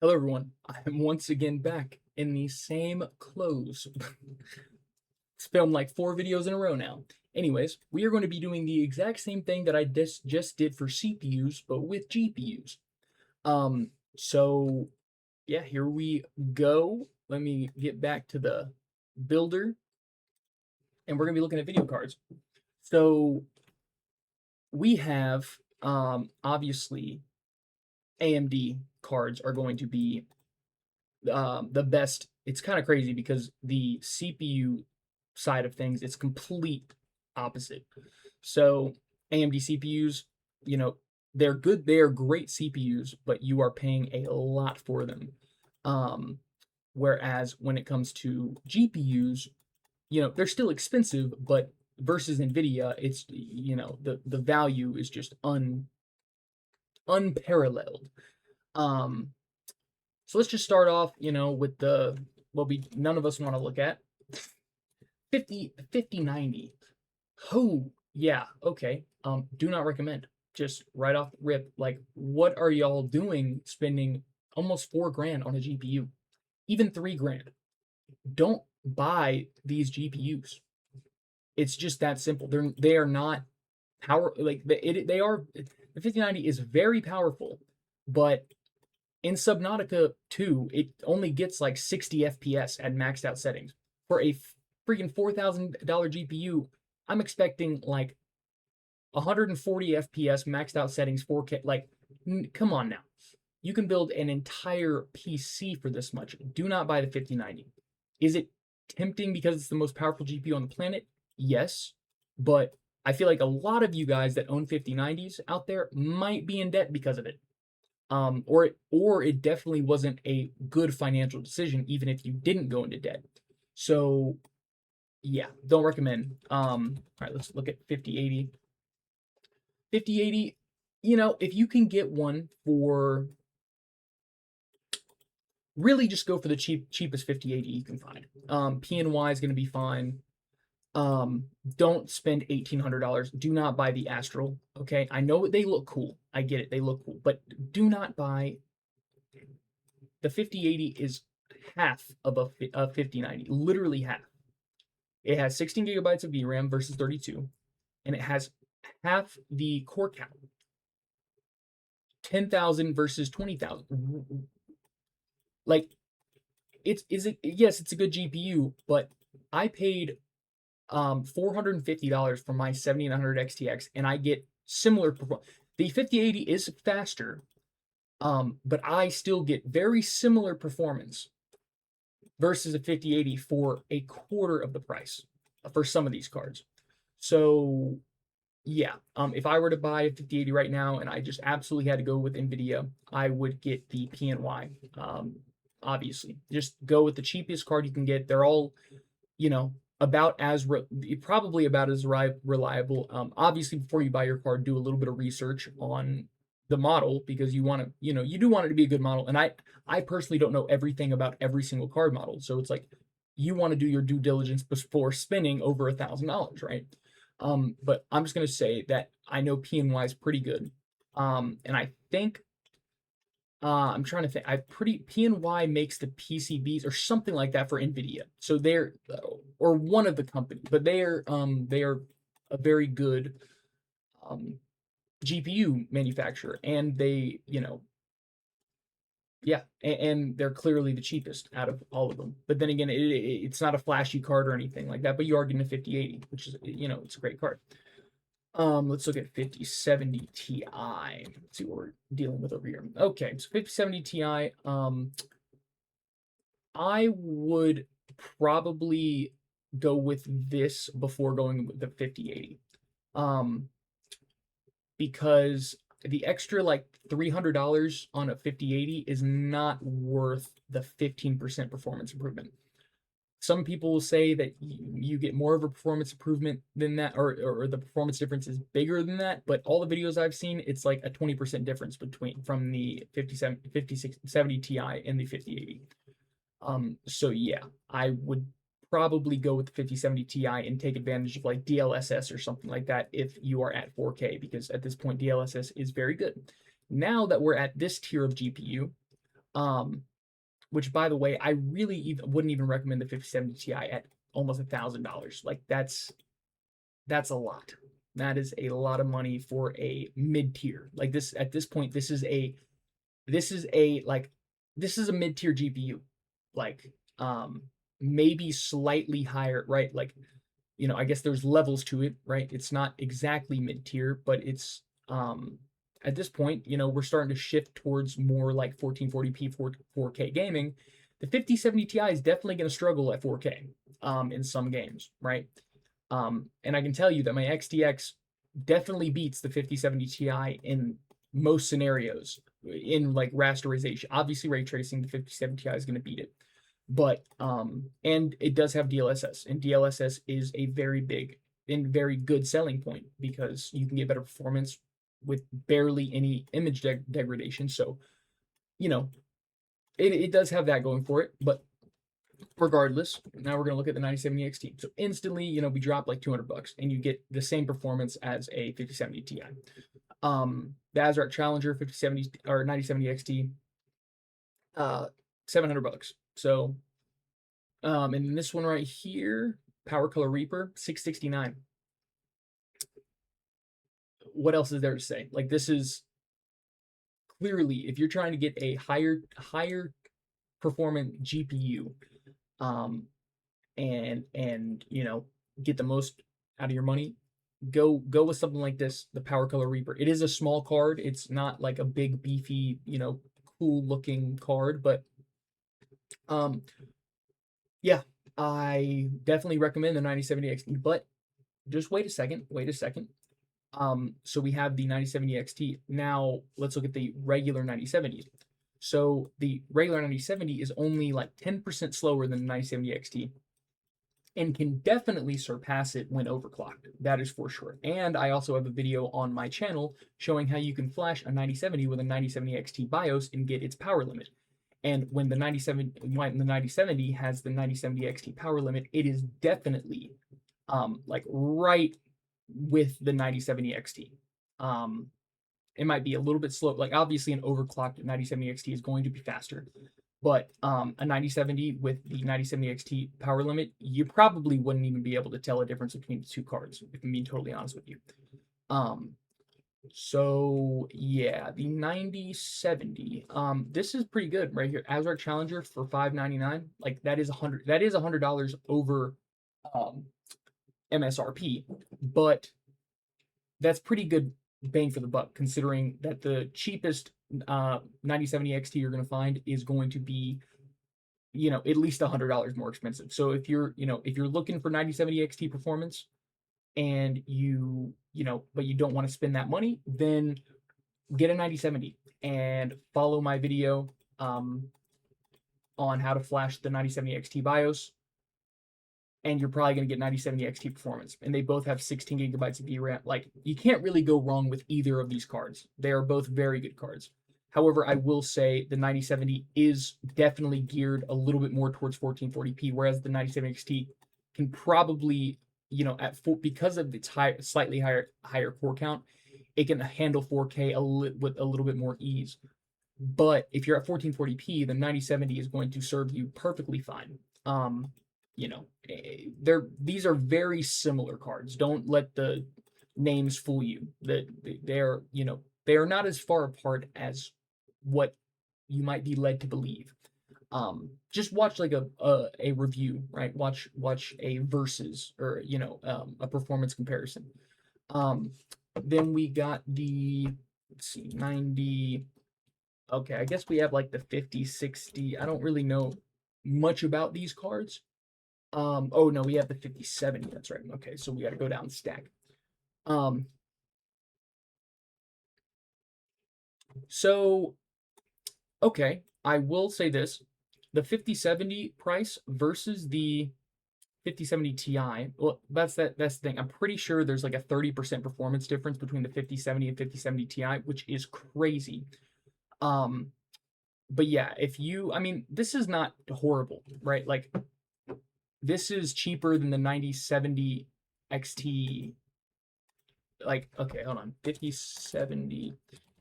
Hello everyone, I'm once again back in the same clothes. It's filmed like 4 videos in a row now. Anyways, we are going to be doing the exact same thing that I just did for CPUs, but with GPUs. So yeah, here we go. Let me get back to the builder, and we're gonna be looking at video cards. So we have obviously AMD cards are going to be the best. It's kind of crazy because the CPU side of things, it's complete opposite. So AMD CPUs, you know, they're good, they're great CPUs, but you are paying a lot for them. Whereas when it comes to GPUs, they're still expensive, but versus Nvidia, it's the value is just unparalleled. Um, so let's just start off, with what we none of us want to look at. 5090. Oh, yeah, okay. Do not recommend. Just right off the rip, like, what are y'all doing spending almost 4 grand on a GPU? Even 3 grand. Don't buy these GPUs. It's just that simple. They are not they are. The 5090 is very powerful, but in Subnautica 2, it only gets like 60 FPS at maxed out settings. For a freaking $4,000 GPU, I'm expecting like 140 FPS maxed out settings, 4K. Like, come on now. You can build an entire PC for this much. Do not buy the 5090. Is it tempting because it's the most powerful GPU on the planet? Yes, but I feel like a lot of you guys that own 5090s out there might be in debt because of it. Or it definitely wasn't a good financial decision, even if you didn't go into debt. So, yeah, don't recommend. All right, let's look at 5080. 5080, if you can get one for, really just go for the cheapest 5080 you can find. PNY is going to be fine. Don't spend $1,800. Do not buy the Astral. Okay, I know they look cool. I get it, they look cool, but do not buy. The 5080 is half of a 5090, literally half. It has 16 gigabytes of VRAM versus 32, and it has half the core count. 10,000 versus 20,000. Like, yes, it's a good GPU, but I paid $450 for my 7900 XTX, and I get similar performance. The 5080 is faster, but I still get very similar performance versus a 5080 for a quarter of the price for some of these cards. So yeah, if I were to buy a 5080 right now and I just absolutely had to go with Nvidia, I would get the PNY. Obviously, just go with the cheapest card you can get. They're all, about as probably about as reliable. Obviously, before you buy your card, do a little bit of research on the model because you want to, you do want it to be a good model. And I personally don't know everything about every single card model, so it's like you want to do your due diligence before spending over $1,000, right? But I'm just gonna say that I know PNY is pretty good, and I think I'm trying to think. PNY makes the PCBs or something like that for Nvidia. So they're or one of the companies, but they are a very good GPU manufacturer, and they yeah, and they're clearly the cheapest out of all of them. But then again, it's not a flashy card or anything like that. But you are getting a 5080, which is it's a great card. Let's look at 5070 Ti. Let's see what we're dealing with over here. Okay, so 5070 Ti. I would probably go with this before going with the 5080. Because the extra like $300 on a 5080 is not worth the 15% performance improvement. Some people will say that you get more of a performance improvement than that, or the performance difference is bigger than that. But all the videos I've seen, it's like a 20% difference from the 5070 Ti and the 5080. So yeah, I would probably go with the 5070 Ti and take advantage of like DLSS or something like that if you are at 4K, because at this point DLSS is very good. Now that we're at this tier of GPU, Which, by the way, I really wouldn't even recommend the 5070 Ti at almost $1,000. Like that's a lot. That is a lot of money for a mid tier. Like this at this point, this is a like this is a mid tier GPU. Like maybe slightly higher, right? Like I guess there's levels to it, right? It's not exactly mid tier, but it's at this point, we're starting to shift towards more like 1440p 4K gaming. The 5070 Ti is definitely going to struggle at 4K in some games, right? And I can tell you that my XTX definitely beats the 5070 Ti in most scenarios in like rasterization. Obviously, ray tracing, the 5070 Ti is going to beat it. But and it does have DLSS, and DLSS is a very big and very good selling point because you can get better performance with barely any image degradation. So, it does have that going for it. But regardless, now we're going to look at the 9070 XT. So instantly, we drop like $200 and you get the same performance as a 5070 Ti. The ASRock Challenger 5070 or 9070 XT, $700. So, and then this one right here, Power Color Reaper, $669. What else is there to say? Like this is clearly, if you're trying to get a higher performant GPU, and get the most out of your money, go with something like this, the Power Color Reaper. It is a small card. It's not like a big beefy, cool looking card, but yeah, I definitely recommend the 9070 XT, but just wait a second. So we have the 9070 XT. Now let's look at the regular 9070. So the regular 9070 is only like 10% slower than the 9070 XT and can definitely surpass it when overclocked. That is for sure. And I also have a video on my channel showing how you can flash a 9070 with a 9070 XT BIOS and get its power limit. And when the 9070 has the 9070 XT power limit, it is definitely like right with the 9070 XT. It might be a little bit slow. Like obviously an overclocked 9070 XT is going to be faster, but a 9070 with the 9070 XT power limit, you probably wouldn't even be able to tell a difference between the two cards, if I'm being totally honest with you. So yeah, the 9070. This is pretty good right here. ASRock Challenger for $599. Like that is $100 over MSRP, but that's pretty good bang for the buck, considering that the cheapest 9070 XT you're going to find is going to be, at least $100 more expensive. So if you're looking for 9070 XT performance and but you don't want to spend that money, then get a 9070 and follow my video on how to flash the 9070 XT BIOS. And you're probably going to get 9070 XT performance. And they both have 16 gigabytes of VRAM. Like, you can't really go wrong with either of these cards. They are both very good cards. However, I will say the 9070 is definitely geared a little bit more towards 1440p, whereas the 9070 XT can probably, because of its slightly higher core count, it can handle 4K with a little bit more ease. But if you're at 1440p, the 9070 is going to serve you perfectly fine. These are very similar cards. Don't let the names fool you. That they are not as far apart as what you might be led to believe. Just watch like a review, right? Watch a versus or a performance comparison. Then we got the 90. Okay, I guess we have like the 50, 60. I don't really know much about these cards. Oh no, we have the 5070. That's right. Okay, so we got to go down the stack. So okay, I will say this: the 5070 price versus the 5070 Ti. Well, that's the thing. I'm pretty sure there's like a 30% performance difference between the 5070 and 5070 Ti, which is crazy. But yeah, this is not horrible, right? Like, this is cheaper than the 9070 XT. Like, okay, hold on. 5070.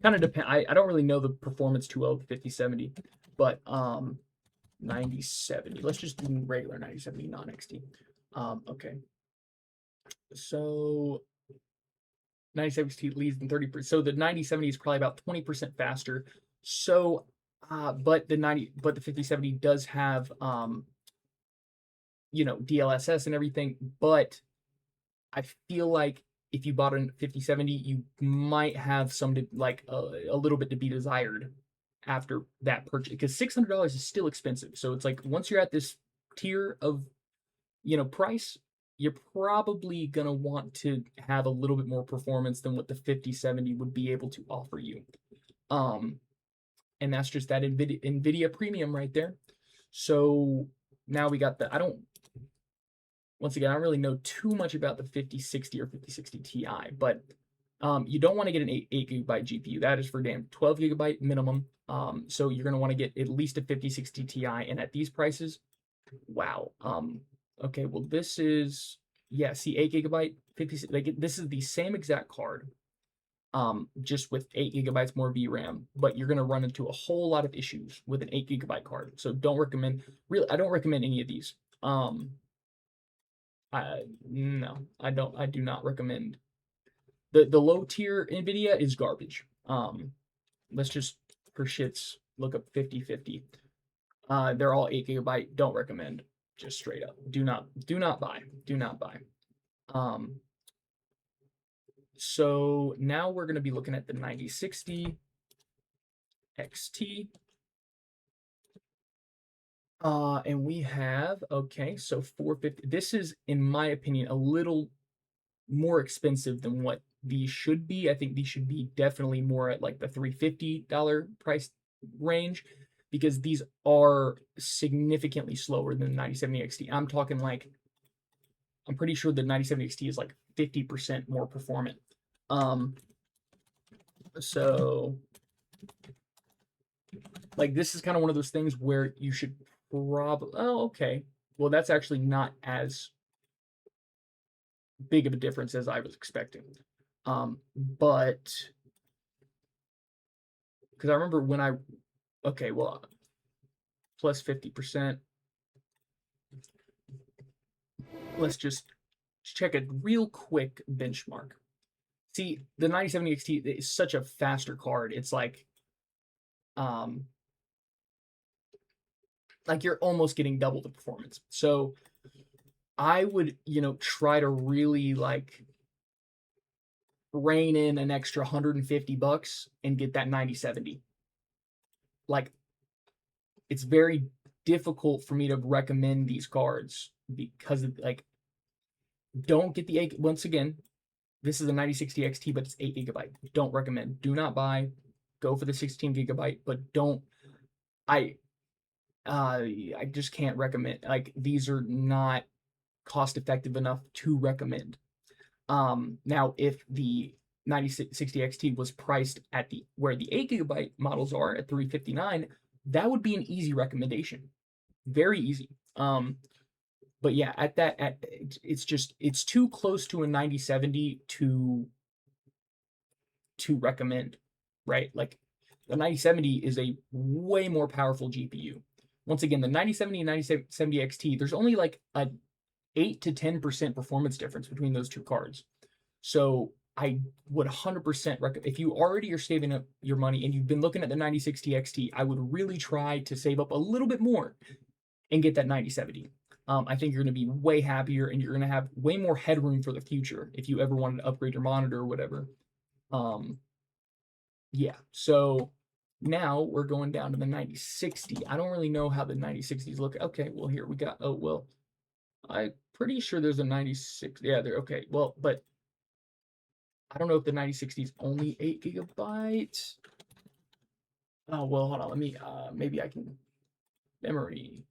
Kind of depend. I don't really know the performance too well of the 5070. But 9070. Let's just do regular 9070, non-XT. Okay. So 9070 leads in 30%. So the 9070 is probably about 20% faster. So but the 5070 does have DLSS and everything, but I feel like if you bought a 5070, you might have some like a little bit to be desired after that purchase, because $600 is still expensive. So it's like once you're at this tier of price, you're probably gonna want to have a little bit more performance than what the 5070 would be able to offer you. And that's just that NVIDIA premium right there. So now we got once again, I don't really know too much about the 5060 or 5060 Ti, but you don't want to get an 8 gigabyte GPU. That is for damn 12 gigabyte minimum. So you're going to want to get at least a 5060 Ti, and at these prices, wow. Okay, well this is, yeah, see, 8 gigabyte 50, like this is the same exact card, just with 8 gigabytes more VRAM, but you're going to run into a whole lot of issues with an 8 gigabyte card. So I don't recommend any of these. No, I don't. I do not recommend. The low tier NVIDIA is garbage. Let's just for shits look up 5050. They're all 8 gigabyte. Don't recommend. Just straight up. Do not buy. Do not buy. So now we're going to be looking at the 9060 XT. And we have, okay, so 450. This is, in my opinion, a little more expensive than what these should be. I think these should be definitely more at like the $350 price range, because these are significantly slower than the 9070 XT. I'm talking like, I'm pretty sure the 9070 XT is like 50% more performant. So like this is kind of one of those things where you should probably, oh, okay. Well, that's actually not as big of a difference as I was expecting. But because I remember when okay, well, plus 50%. Let's just check a real quick benchmark. See, the 9070 XT is such a faster card. It's like you're almost getting double the performance. So I would, try to really like rein in an extra $150 and get that 9070. Like, it's very difficult for me to recommend these cards because of, like, don't get the 8. Once again, this is a 9060 XT, but it's 8 gigabyte. Don't recommend. Do not buy. Go for the 16 gigabyte, but don't. I just can't recommend. Like, these are not cost effective enough to recommend. Now, if the 9060 XT was priced at where the 8 gigabyte models are at $359, that would be an easy recommendation. Very easy. But yeah, it's too close to a 9070 to recommend, right? Like the 9070 is a way more powerful GPU. Once again, the 9070 and 9070 XT, there's only like a 8 to 10% performance difference between those two cards. So I would 100% recommend, if you already are saving up your money and you've been looking at the 9060 XT, I would really try to save up a little bit more and get that 9070. I think you're going to be way happier and you're going to have way more headroom for the future if you ever wanted to upgrade your monitor or whatever. Yeah, so now we're going down to the 9060. I don't really know how the 9060s look. Okay, well, here we got, oh, well, I'm pretty sure there's a 96. Yeah, there, okay, well, but I don't know if the 9060 is only 8 gigabytes. Oh, well, hold on, let me, maybe I can, memory.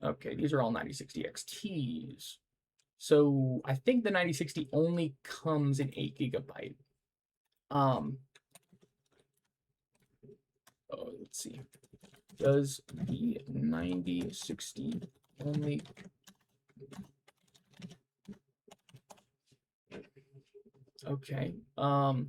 Okay, these are all 9060 XTs. So I think the 9060 only comes in 8 gigabyte. Let's see. Does the 9060 only? Okay. I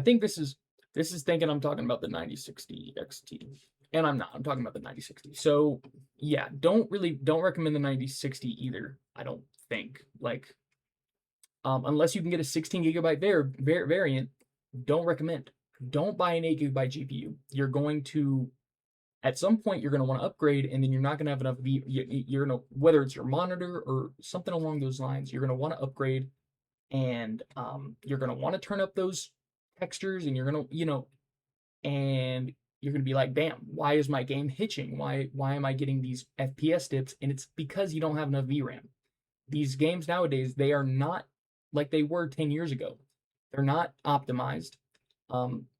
think this is This is thinking I'm talking about the 9060 XT, and I'm not. I'm talking about the 9060. So yeah, don't recommend the 9060 either. I don't think like unless you can get a 16 gigabyte variant. Don't recommend. Don't buy an 8 gigabyte GPU. You're going to at some point you're going to want to upgrade, and then you're not going to have enough. You're going to whether it's your monitor or something along those lines. You're going to want to upgrade, and you're going to want to turn up those textures, and you're going to and you're going to be like, damn, why is my game hitching? Why am I getting these FPS dips? And it's because you don't have enough VRAM. These games nowadays, they are not like they were 10 years ago. They're not optimized.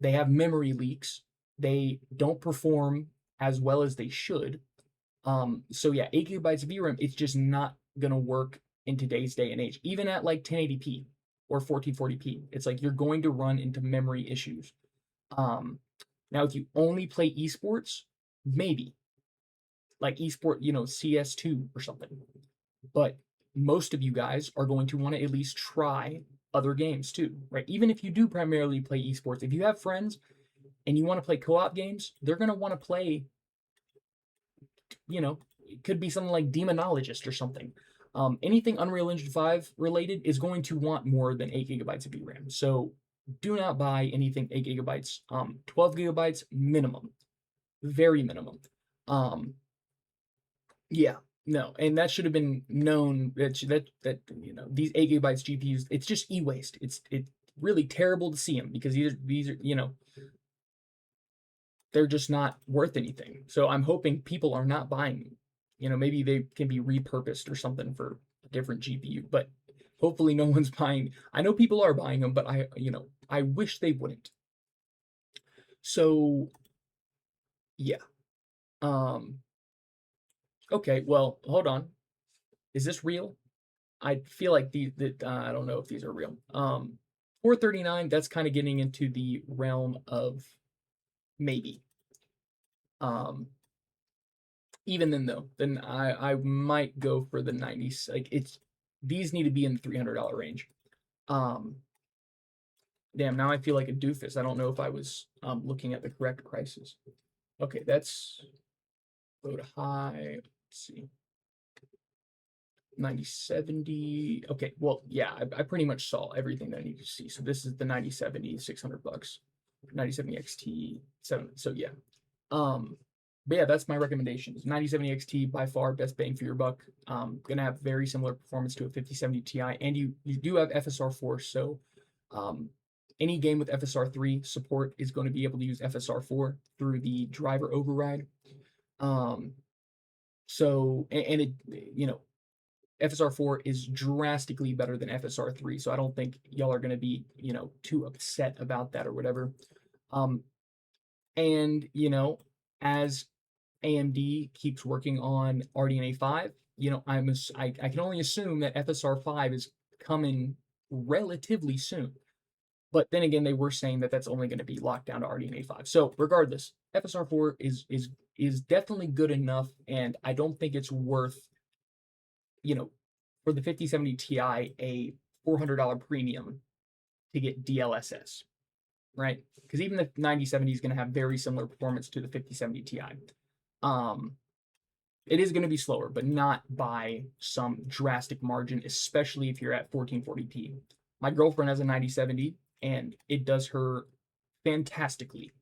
They have memory leaks. They don't perform as well as they should. So yeah, 8 gigabytes of VRAM, it's just not gonna work in today's day and age. Even at like 1080p or 1440p, it's like you're going to run into memory issues. Now, if you only play esports, maybe like esport, CS2 or something. But most of you guys are going to want to at least try other games too, right? Even if you do primarily play esports, if you have friends and you want to play co-op games, they're going to want to play, it could be something like Demonologist or something. Anything Unreal Engine 5 related is going to want more than 8 gigabytes of VRAM. So do not buy anything 8 gigabytes. 12 gigabytes minimum, very minimum. Yeah, no, and that should have been known that these 8 gigabytes GPUs, it's just e-waste. It's really terrible to see them because these are they're just not worth anything. So I'm hoping people are not buying them. Maybe they can be repurposed or something for a different GPU, but hopefully no one's buying. I know people are buying them, but I wish they wouldn't. So yeah. Okay, well, hold on. Is this real? I feel like I don't know if these are real. 439, that's kind of getting into the realm of maybe. Even then though, then I might go for the 90s. Like these need to be in the $300 range. Damn, now I feel like a doofus. I don't know if I was looking at the correct prices. Okay, that's go to high. Let's see. 9070. Okay, well, yeah, I pretty much saw everything that I needed to see. So this is the 9070, $600. 9070 XT 7. So yeah. But yeah, that's my recommendations. 9070 XT by far best bang for your buck. Gonna have very similar performance to a 5070 Ti, and you do have FSR4. So any game with FSR3 support is going to be able to use FSR4 through the driver override. So and it FSR4 is drastically better than FSR3, so I don't think y'all are going to be, too upset about that or whatever. And, as AMD keeps working on RDNA 5, I can only assume that FSR5 is coming relatively soon. But then again, they were saying that that's only going to be locked down to RDNA 5. So regardless, FSR4 is definitely good enough, and I don't think it's worth for the 5070 Ti, a $400 premium to get DLSS, right? Because even the 9070 is going to have very similar performance to the 5070 Ti. It is going to be slower, but not by some drastic margin, especially if you're at 1440p. My girlfriend has a 9070, and it does her fantastically.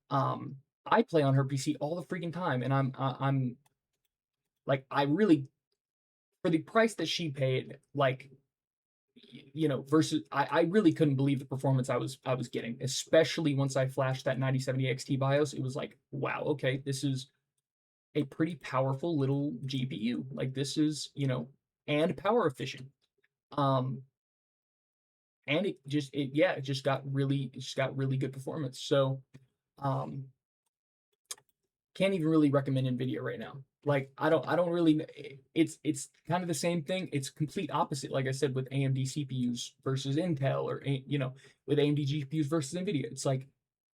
I play on her PC all the freaking time, and I'm like, I really, for the price that she paid, like, versus I really couldn't believe the performance I was getting, especially once I flashed that 9070 XT BIOS. It was like, wow, okay, this is a pretty powerful little GPU. Like this is, and power efficient. And it just got really good performance. So can't even really recommend NVIDIA right now. Like I don't really. It's kind of the same thing. It's complete opposite. Like I said, with AMD CPUs versus Intel, or with AMD GPUs versus NVIDIA. It's like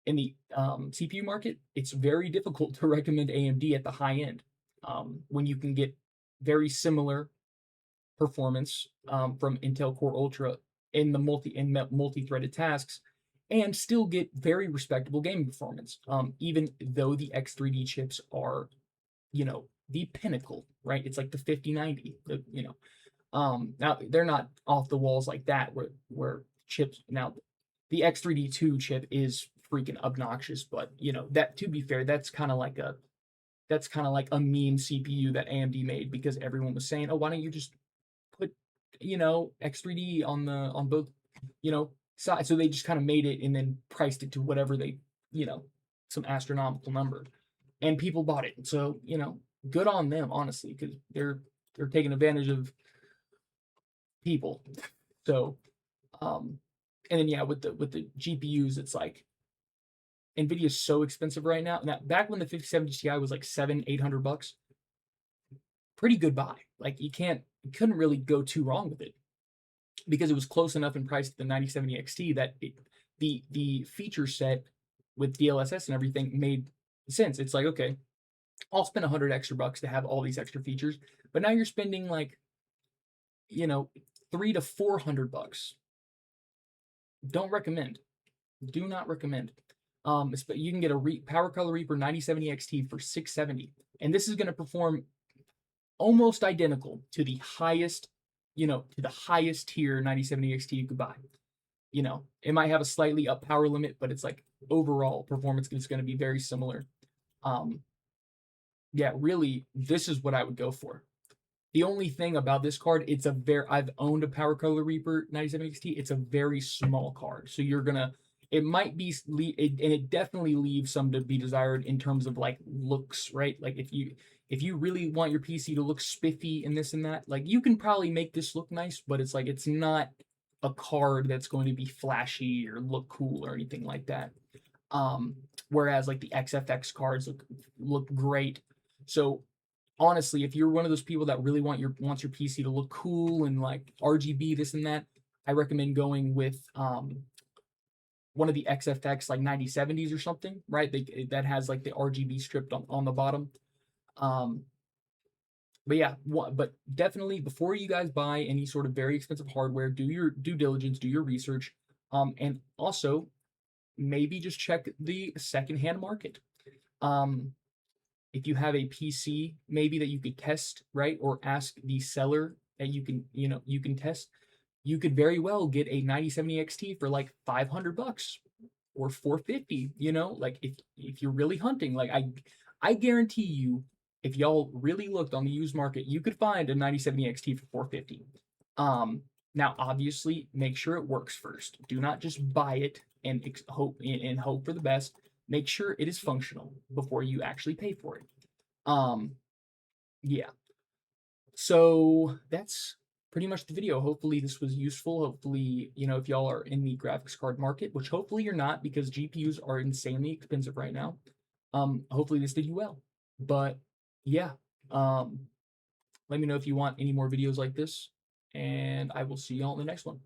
in the CPU market, it's very difficult to recommend AMD at the high end when you can get very similar performance from Intel Core Ultra in the multi-threaded tasks, and still get very respectable gaming performance. Even though the X3D chips are, the pinnacle, right? It's like the 5090, now they're not off the walls like that where chips now the X3D2 chip is freaking obnoxious, but that, to be fair, that's kind of like a meme CPU that AMD made because everyone was saying, "Oh, why don't you just put, X3D on both, sides?" So they just kind of made it and then priced it to whatever they, you know, some astronomical number, and people bought it. So good on them, honestly, because they're taking advantage of people. So, um, and then yeah, with the GPUs, it's like Nvidia's so expensive right now. Now, back when the 5070 Ti was like 700-800 bucks, pretty good buy. Like you couldn't really go too wrong with it because it was close enough in price to the 9070 XT that the feature set with DLSS and everything made sense. It's like, okay, I'll spend 100 extra bucks to have all these extra features, but now you're spending like, you know, 300 to 400 bucks. Don't recommend. Do not recommend. You can get a Power Color Reaper 9070 XT for 670, and this is going to perform almost identical to the highest, to the highest tier 9070 XT you could buy. It might have a slightly up power limit, but it's like overall performance is going to be very similar. Yeah, really, this is what I would go for. The only thing about this card, I've owned a Power Color Reaper 9070 XT. It's a very small card, so it might be, and it definitely leaves some to be desired in terms of like looks, right? Like if you really want your PC to look spiffy and this and that, like you can probably make this look nice, but it's like it's not a card that's going to be flashy or look cool or anything like that. Whereas like the XFX cards look great. So honestly, if you're one of those people that really wants your PC to look cool and like RGB this and that, I recommend going with one of the XFX like 9070s or something, right? That has like the RGB stripped on the bottom. But yeah, but definitely before you guys buy any sort of very expensive hardware, do your due diligence, do your research, and also maybe just check the secondhand market. If you have a PC, maybe that you could test, right, or ask the seller that you can test, you could very well get a 9070 XT for like 500 bucks or 450. Like if you're really hunting, like I guarantee you, if y'all really looked on the used market, you could find a 9070 XT for 450. Now obviously make sure it works first. Do not just buy it and hope for the best. Make sure it is functional before you actually pay for it. Yeah. So that's pretty much the video. Hopefully this was useful. Hopefully, if y'all are in the graphics card market, which hopefully you're not because GPUs are insanely expensive right now. Hopefully this did you well. But yeah, let me know if you want any more videos like this, and I will see y'all in the next one.